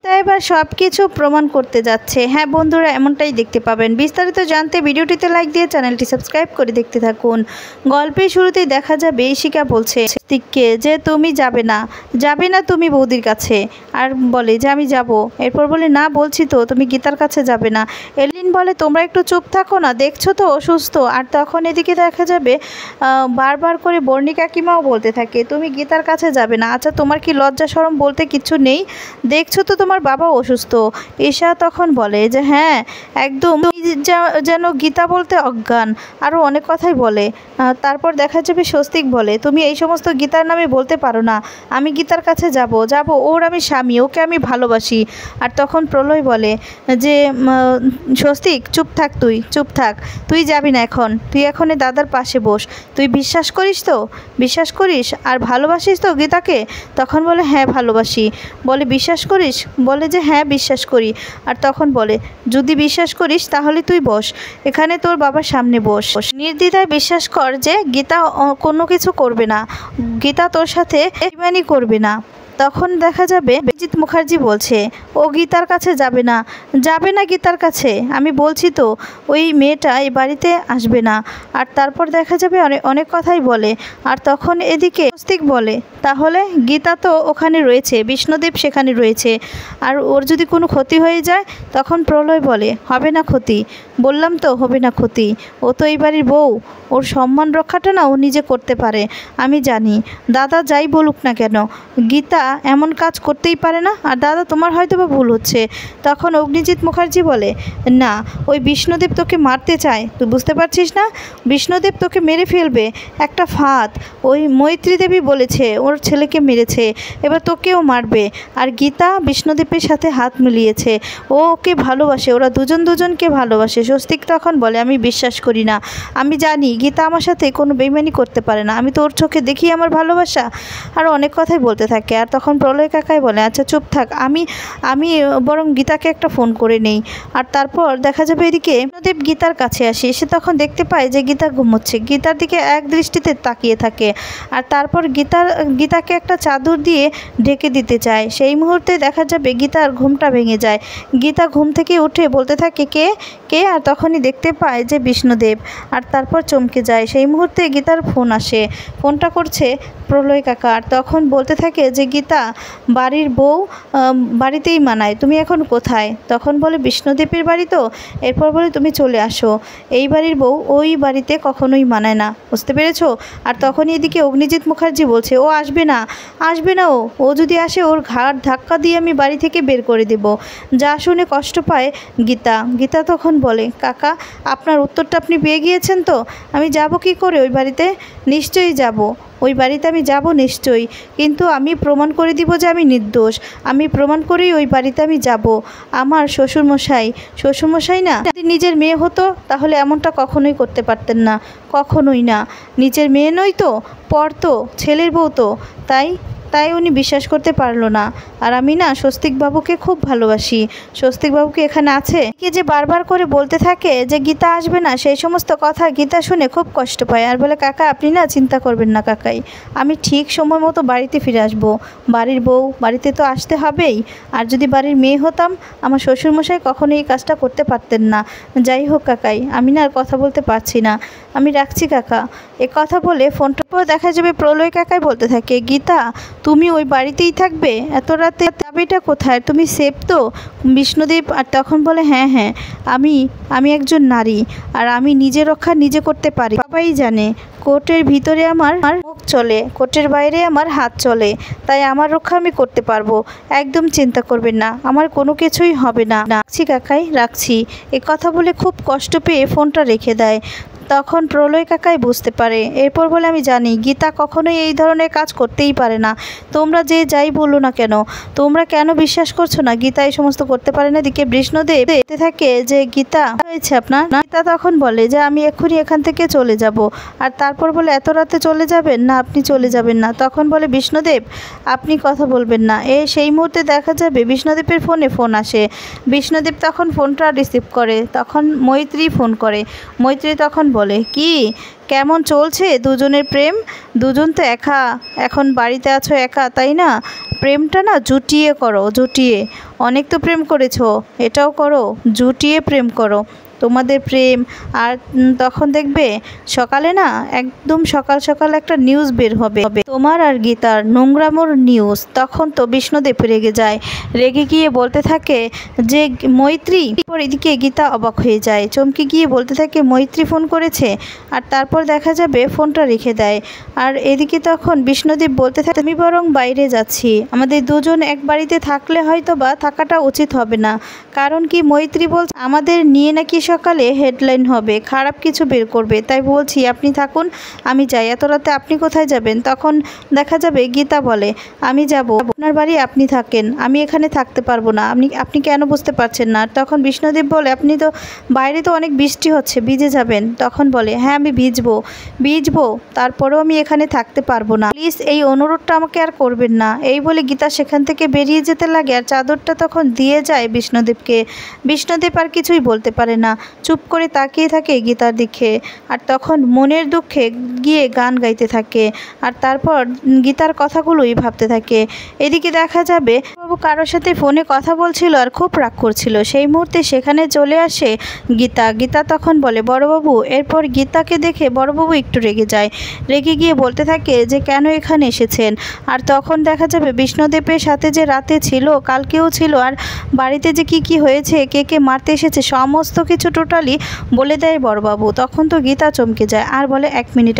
তাই এবার সব কিছু প্রমাণ করতে যাচ্ছে। হ্যাঁ বন্ধুরা, এমনটাই দেখতে পাবেন। বিস্তারিত জানতে ভিডিওটিতে লাইক দিয়ে চ্যানেলটি সাবস্ক্রাইব করে দেখতে থাকুন। গল্পের শুরুতেই দেখা যাবে ইশিকা বলছে স্বস্তিককে যে তুমি যাবে না তুমি বৌদির কাছে। আর বলে যে আমি যাব। এরপর বলে না বলছি তো তুমি গীতার কাছে যাবে না। এলিন বলে তোমরা একটু চুপ থাকো না, দেখছো তো অসুস্থ। আর তখন এদিকে দেখা যাবে বারবার করে বর্ণি কাকিমাও বলতে থাকে তুমি গীতার কাছে যাবে না। আচ্ছা তোমার কি লজ্জা শরম বলতে কিছু নেই? দেখছো তো তোমার বাবা অসুস্থ। ঈশা তখন বলে যে হ্যাঁ একদম যেন গীতা বলতে অজ্ঞান। আরও অনেক কথাই বলে। তারপর দেখা যাবে স্বস্তিক বলে তুমি এই সমস্ত গীতার নামে বলতে পারো না। আমি গীতার কাছে যাব ওর আমি স্বামী, ওকে আমি ভালোবাসি। আর তখন প্রলয় বলে যে স্বস্তিক চুপ থাক, চুপ থাক, তুই যাবি না এখন, তুই এখন দাদার পাশে বস। তুই বিশ্বাস করিস তো? বিশ্বাস করিস আর ভালোবাসিস তো গীতাকে? তখন বলে হ্যাঁ ভালোবাসি। বলে বিশ্বাস করিস? বলে যে হ্যাঁ বিশ্বাস করি। আর তখন বলে যদি বিশ্বাস করিস তাহলে তুই বস, এখানে তোর বাবার সামনে বস। নির্দ্বিধায় বিশ্বাস কর যে গীতা কোনো কিছু করবে না, গীতা তোর সাথে বেইমানি করবে না। তখন দেখা যাবে অভিজিৎ মুখার্জি বলছে ও গীতার কাছে যাবে না গীতার কাছে। আমি বলছি তো ওই মেয়েটা এই বাড়িতে আসবে না। আর তারপর দেখা যাবে অনেক কথাই বলে। আর তখন এদিকে স্বস্তিক বলে তাহলে গীতা তো ওখানে রয়েছে, বিষ্ণুদেব সেখানে রয়েছে, আর ওর যদি কোনো ক্ষতি হয়ে যায়। তখন প্রলয় বলে হবে না ক্ষতি, বললাম তো হবে না ক্ষতি। ও তো এই বাড়ির বউ, ওর সম্মান রক্ষাটা না ও নিজে করতে পারে। আমি জানি দাদা যাই বলুক না কেন গীতা এমন কাজ করতেই পারে না। আর দাদা তোমার হয়তো বা ভুল হচ্ছে। তখন অগ্নিজিৎ মুখার্জি বলে না ওই বিষ্ণুদেব তোকে মারতে চায়, তুই বুঝতে পারছিস না? বিষ্ণুদেব তোকে মেরে ফেলবে, একটা ফাঁদ। ওই মৈত্রী দেবী বলেছে ওর ছেলেকে মেরেছে, এবার তোকেও মারবে। আর গীতা বিষ্ণুদেবের সাথে হাত মিলিয়েছে, ও ওকে ভালোবাসে, ওরা দুজনকে ভালোবাসে। স্বস্তিক তখন বলে আমি বিশ্বাস করি না, আমি জানি গীতা আমার সাথে কোনো বেইমানি করতে পারে না, আমি তো ওর চোখে দেখি আমার ভালোবাসা। আর অনেক কথাই বলতে থাকে। আর তখন প্রলয় কাকাই বলে আচ্ছা চুপ থাক, আমি বরং গীতাকে একটা ফোন করে নেই। আর তারপর দেখা যাবে এদিকে বিষ্ণুদেব গীতার কাছে আসে, এসে তখন দেখতে পায় যে গীতা ঘুমোচ্ছে, গীতার দিকে এক দৃষ্টিতে তাকিয়ে থাকে। আর তারপর গীতাকে একটা চাদর দিয়ে ঢেকে দিতে চায়। সেই মুহূর্তে দেখা যাবে গীতার ঘুমটা ভেঙে যায়। গীতা ঘুম থেকে উঠে বলতে থাকে কে কে। আর তখনই দেখতে পায় যে বিষ্ণুদেব। আর তারপর চমকে যায়। সেই মুহূর্তে গীতার ফোন আসে, ফোনটা করছে প্রলয় কাকা। আর তখন বলতে থাকে যে গীতা বাড়ির বউ বাড়িতেই মানায়, তুমি এখন কোথায়? তখন বলে বিষ্ণুদেবের বাড়ি তো। এরপর বলে তুমি চলে আসো, এই বাড়ির বউ ওই বাড়িতে কখনোই মানায় না, বুঝতে পেরেছো? আর তখনই এদিকে অগ্নিজিৎ মুখার্জি বলছে ও আসবে না ও যদি আসে ওর ঘাড় ধাক্কা দিয়ে আমি বাড়ি থেকে বের করে দেব। যা শুনে কষ্ট পায় গীতা তখন বলে কাকা আপনার উত্তরটা আপনি পেয়ে গিয়েছেন তো? আমি যাব কি করে ওই বাড়িতে? নিশ্চয়ই যাব, ওই বাড়িতে আমি যাব নিশ্চয়ই, কিন্তু আমি প্রমাণ করে দিব যে আমি নির্দোষ। আমি প্রমাণ করেই ওই বাড়িতে আমি যাব। আমার শ্বশুরমশাই না যদি নিজের মেয়ে হতো তাহলে এমনটা কখনোই করতে পারতেন না, কখনোই না। নিজের মেয়ে নই তো, পর তো, ছেলের বউ তো, তাই উনি বিশ্বাস করতে পারলো না। আর আমি না স্বস্তিকবাবুকে খুব ভালোবাসি। স্বস্তিকবাবুকে এখানে আছে কি যে বারবার করে বলতে থাকে যে গীতা আসবে না, সেই সমস্ত কথা গীতা শুনে খুব কষ্ট পায়। আর বলে কাকা আপনি না চিন্তা করবেন না কাকাই, আমি ঠিক সময় মতো বাড়িতে ফিরে আসবো। বাড়ির বউ বাড়িতে তো আসতে হবেই। আর যদি বাড়ির মেয়ে হতাম আমার শ্বশুরমশাই কখনো এই কাজটা করতে পারতেন না। যাই হোক কাকাই, আমি না আর কথা বলতে পারছি না, আমি রাখছি কাকা। এ কথা বলে ফোনটা দেখা যাবে প্রলয় কাকাই বলতে থাকে গীতা তুমি ওই বাড়িতেই থাকবে? এত রাতে যাবেটা কোথায়? তুমি সেফ তো? বিষ্ণুদেব আর তখন বলে হ্যাঁ আমি একজন নারী, আর আমি নিজের রক্ষা নিজে করতে পারি। সবাই জানে কোর্টের ভিতরে আমার মুখ চলে, কোর্টের বাইরে আমার হাত চলে, তাই আমার রক্ষা আমি করতে পারবো। একদম চিন্তা করবেন না, আমার কোনো কিছুই হবে না। রাখছি কাকাই, রাখছি। এ কথা বলে খুব কষ্ট পেয়ে ফোনটা রেখে দেয়। তখন প্রলয় কাকাই বুঝতে পারে। এরপর বলে আমি জানি গীতা কখনোই এই ধরনের কাজ করতেই পারে না। তোমরা যে যাই বলো না কেন, তোমরা কেন বিশ্বাস করছো না গীতা এই সমস্ত করতে পারে না? দিকে বিষ্ণুদেব দেখতে থাকে যে গীতা হয়েছে আপনার। গীতা তখন বলে যে আমি এক্ষুনি এখান থেকে চলে যাব। আর তারপর বলে এত রাতে চলে যাবেন না? আপনি চলে যাবেন না। তখন বলে বিষ্ণুদেব আপনি কথা বলবেন না। সেই মুহূর্তে দেখা যাবে বিষ্ণুদেবের ফোন আসে। বিষ্ণুদেব তখন ফোনটা রিসিভ করে। তখন মৈত্রী ফোন করে। মৈত্রী তখন বলে, কি কেমন চলছে দুজনের প্রেম? দুজন তো একা, এখন বাড়িতে আছো একা, তাই না? প্রেমটা না জুটিয়ে করো, জুটিয়ে। অনেক তো প্রেম করেছো, এটাও করো, জুটিয়ে প্রেম করো তোমাদের প্রেম। আর তখন দেখবে সকালে না, একদম সকাল সকাল একটা নিউজ বের হবে তোমার আর গীতার নোংরামোর নিউজ। তখন তো বিষ্ণুদেব রেগে যায়, রেগে গিয়ে বলতে থাকে যে মৈত্রী। এদিকে গীতা অবাক হয়ে যায়, চমকে গিয়ে বলতে থাকে মৈত্রী ফোন করেছে। আর তারপর দেখা যাবে ফোনটা রেখে দেয়। আর এদিকে তখন বিষ্ণুদেব বলতে থাকে আমি বরং বাইরে যাচ্ছি, আমাদের দুজন এক বাড়িতে থাকলে হয়তো বা থাকাটা উচিত হবে না। কারণ কি মৈত্রী বলছে আমাদের নিয়ে নাকি সকালে হেডলাইন হবে, খারাপ কিছু বের করবে, তাই বলছি আপনি থাকুন, আমি যাই। এত রাতে আপনি কোথায় যাবেন? তখন দেখা যাবে গীতা বলে আমি যাব, আপনার বাড়ি আপনি থাকেন, আমি এখানে থাকতে পারবো না। আপনি কেন বুঝতে পারছেন না? তখন বিষ্ণুদেব বলে আপনি তো বাইরে তো অনেক বৃষ্টি হচ্ছে, ভিজে যাবেন। তখন বলে হ্যাঁ আমি ভিজবো, তারপরেও আমি এখানে থাকতে পারবো না, প্লিজ এই অনুরোধটা আমাকে আর করবেন না। এই বলে গীতা সেখান থেকে বেরিয়ে যেতে লাগে। আর চাদরটা তখন দিয়ে যায় বিষ্ণুদেবকে। বিষ্ণুদেব আর কিছুই বলতে পারে না, চুপ করে তাকিয়ে থাকে গীতার দিকে। আর তখন মনের দুঃখে গিয়ে গান গাইতে থাকে। আর তারপর গীতার কথাগুলোই ভাবতে থাকে। এদিকে দেখা যাবে বাবু কারোর সাথে ফোনে কথা বলছিল আর খুব রাগ করছিল। সেই মুহূর্তে সেখানে চলে আসে গীতা তখন বলে বড়বাবু। এরপর গীতাকে দেখে বড়বাবু একটু রেগে যায়, রেগে গিয়ে বলতে থাকে যে কেন এখানে এসেছেন? আর তখন দেখা যাবে বিষ্ণুদেবের সাথে যে রাতে ছিল, কালকেও ছিল, আর বাড়িতে যে কি হয়েছে, কে মারতে এসেছে, সমস্ত কিছু টোটালি বলে দেয় বড়বাবু। তখন তো গীতা চমকে যায় আর বলে এক মিনিট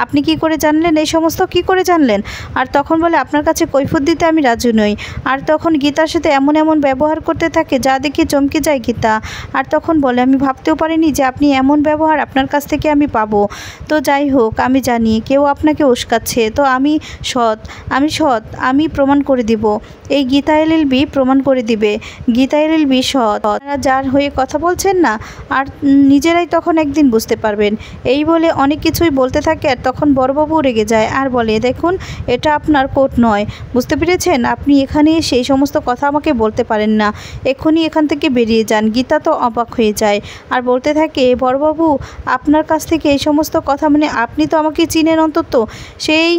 আপনি কি করে জানলেন? এই সমস্ত কি করে জানলেন? আর তখন বলে আপনার কাছে কৈফিয়ত দিতে আমি রাজি নই। আর তখন গীতার সাথে এমন ব্যবহার করতে থাকে যা দেখে চমকে যায় গীতা। আর তখন বলে আমি ভাবতেও পারিনি যে আপনি এমন ব্যবহার আপনার কাছ থেকে আমি পাবো। তো যাই হোক, আমি জানি কেউ আপনাকে উস্কাচ্ছে, তো আমি সৎ, আমি প্রমাণ করে দিব। এই গীতা এলএলবি প্রমাণ করে দিবে, গীতা এলএলবি সৎ। আপনারা যার হয়ে কথা বলছেন না, আর নিজেরাই তখন একদিন বুঝতে পারবেন। এই বলে অনেক কিছুই বলতে থাকে। আর তখন বড়বাবু রেগে যায় আর বলে দেখুন এটা আপনার কোর্ট নয়, বুঝতে পেরেছেন? আপনি এখানে সেই সমস্ত কথা আমাকে বলতে পারেন না, এক্ষুনি এখান থেকে বেরিয়ে যান। গীতা তো অবাক হয়ে যায় আর বলতে থাকে বড়বাবু আপনার কাছ থেকে এই সমস্ত কথা, মানে আপনি তো আমাকে চিনেন, অন্তত সেই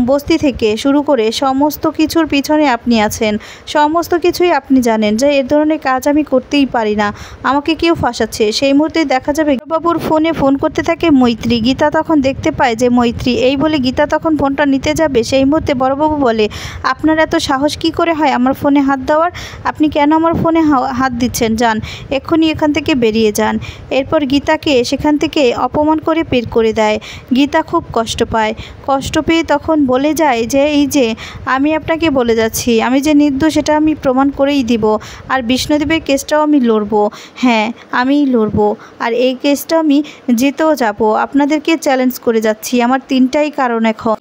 বস্তি থেকে শুরু করে সমস্ত কিছুর পিছনে আপনি আছেন, সমস্ত কিছুই আপনি জানেন যে এর ধরনের কাজ আমি করতেই পারি না, আমাকে কেউ ফাঁসাচ্ছে। সেই মুহূর্তে দেখা যাবে বাবুর ফোন করতে থাকে মৈত্রী। গীতা তখন দেখতে পায় যে মৈত্রী। এই বলে গীতা তখন ফোনটা নিতে যাবে। সেই মুহূর্তে বড়বাবু বলে আপনার এত সাহস কি করে হয় আমার ফোনে হাত দেওয়ার? আপনি কেন আমার ফোনে হাত দিচ্ছেন? যান, এক্ষুনি এখান থেকে বেরিয়ে যান। এরপর গীতাকে সেখান থেকে অপমান করে বের করে দেয়। গীতা খুব কষ্ট পায়, কষ্ট পেয়ে তখন বলে যায় যে এই যে আমি আপনাকে বলে যাচ্ছি আমি যে নির্দোষ সেটা আমি প্রমাণ করেই দিব। আর বিষ্ণুদেবের কেসটাও আমি লড়বো, হ্যাঁ আমিই লড়বো। আর এই কেসটা আমি জিতেও যাব, আপনাদেরকে চ্যালেঞ্জ করে যাচ্ছি। আমার তিনটাই কারণ এখন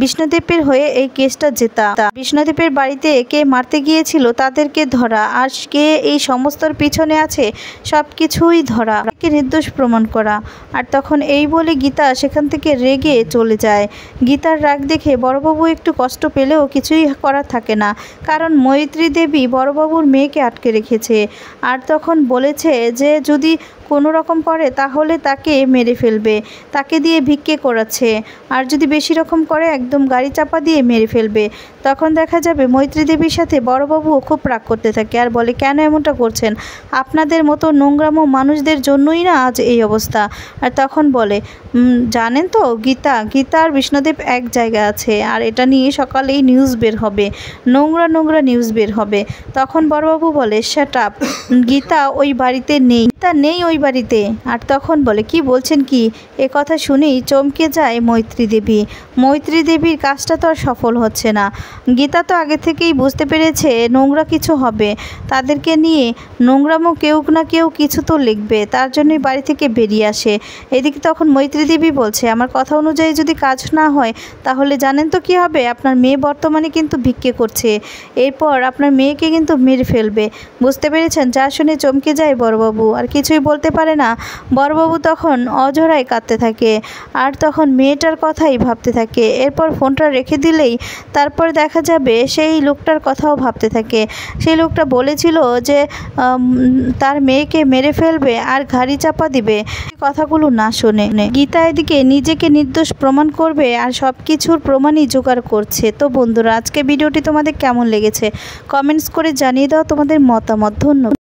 বিষ্ণুদেবের হয়ে এই কেসটা জেতা, বিষ্ণুদেবের বাড়িতে কে মারতে গিয়েছিল তাদেরকে ধরা, আর কে এই সমস্তর পিছনে আছে সব কিছুই ধরা, কে নির্দোষ প্রমাণ করা। আর তখন এই বলে গীতা সেখান থেকে রেগে চলে যায়। গীতার রাগ দেখে বড়বাবু একটু কষ্ট পেলেও কিছুই করার থাকে না, কারণ মৈত্রী দেবী বড়বাবুর মেয়েকে আটকে রেখেছে। আর তখন বলেছে যে যদি কোনো রকম করে তাহলে তাকে মেরে ফেলবে, তাকে দিয়ে ভিক্ষে করাচ্ছে, আর যদি বেশি রকম করে একদম গাড়ি চাপা দিয়ে মেরে ফেলবে। তখন দেখা যাবে মৈত্রী দেবীর সাথে বড়বাবুও খুব রাগ করতে থাকে আর বলে কেন এমনটা করছেন? আপনাদের মতো নোংরামো মানুষদের জন্যই না আজ এই অবস্থা। আর তখন বলে জানেন তো গীতা আর বিষ্ণুদেব এক জায়গায় আছে, আর এটা নিয়ে সকালেই নিউজ বের হবে, নোংরা নিউজ বের হবে। তখন বড়বাবু বলে শাট আপ, গীতা ওই বাড়িতে নেই, নেই ওই বাড়িতে। আর তখন বলে কি বলছেন কি? এ কথা শুনেই চমকে যায় মৈত্রী দেবীর কাজটা তো আর সফল হচ্ছে না। গীতা তো আগে থেকেই বুঝতে পেরেছে নোংরা কিছু হবে, তাদেরকে নিয়ে নোংরামো কেউ না কেউ কিছু তো লিখবে, তার জন্যই বাড়ি থেকে বেরিয়ে আসে। এদিকে তখন মৈত্রী দেবী বলছে আমার কথা অনুযায়ী যদি কাজ না হয় তাহলে জানেন তো কি হবে? আপনার মেয়ে বর্তমানে কিন্তু ভিক্ষে করছে, এরপর আপনার মেয়েকে কিন্তু মেরে ফেলবে, বুঝতে পেরেছেন? যা শুনে চমকে যায় বড়বাবু, আর কিছুই বলতে পারে না। বড়বাবু তখন অঝরায় কাঁদতে থাকে আর তখন মেয়েটার কথাই ভাবতে থাকে। এরপর ফোনটা রেখে দিলেই তারপর দেখা যাবে সেই লোকটার কথাও ভাবতে থাকে। সেই লোকটা বলেছিল যে তার মেয়েকে মেরে ফেলবে আর গাড়ি গাড়ি চাপা দিবে কথাগুলো না শুনে। গীতা এদিকে নিজেকে নির্দোষ প্রমাণ করবে আর সব কিছুর প্রমাণই জোগাড় করছে। তো বন্ধুরা, আজকে ভিডিওটি তোমাদের কেমন লেগেছে কমেন্টস করে জানিয়ে দাও তোমাদের মতামত। ধন্যবাদ।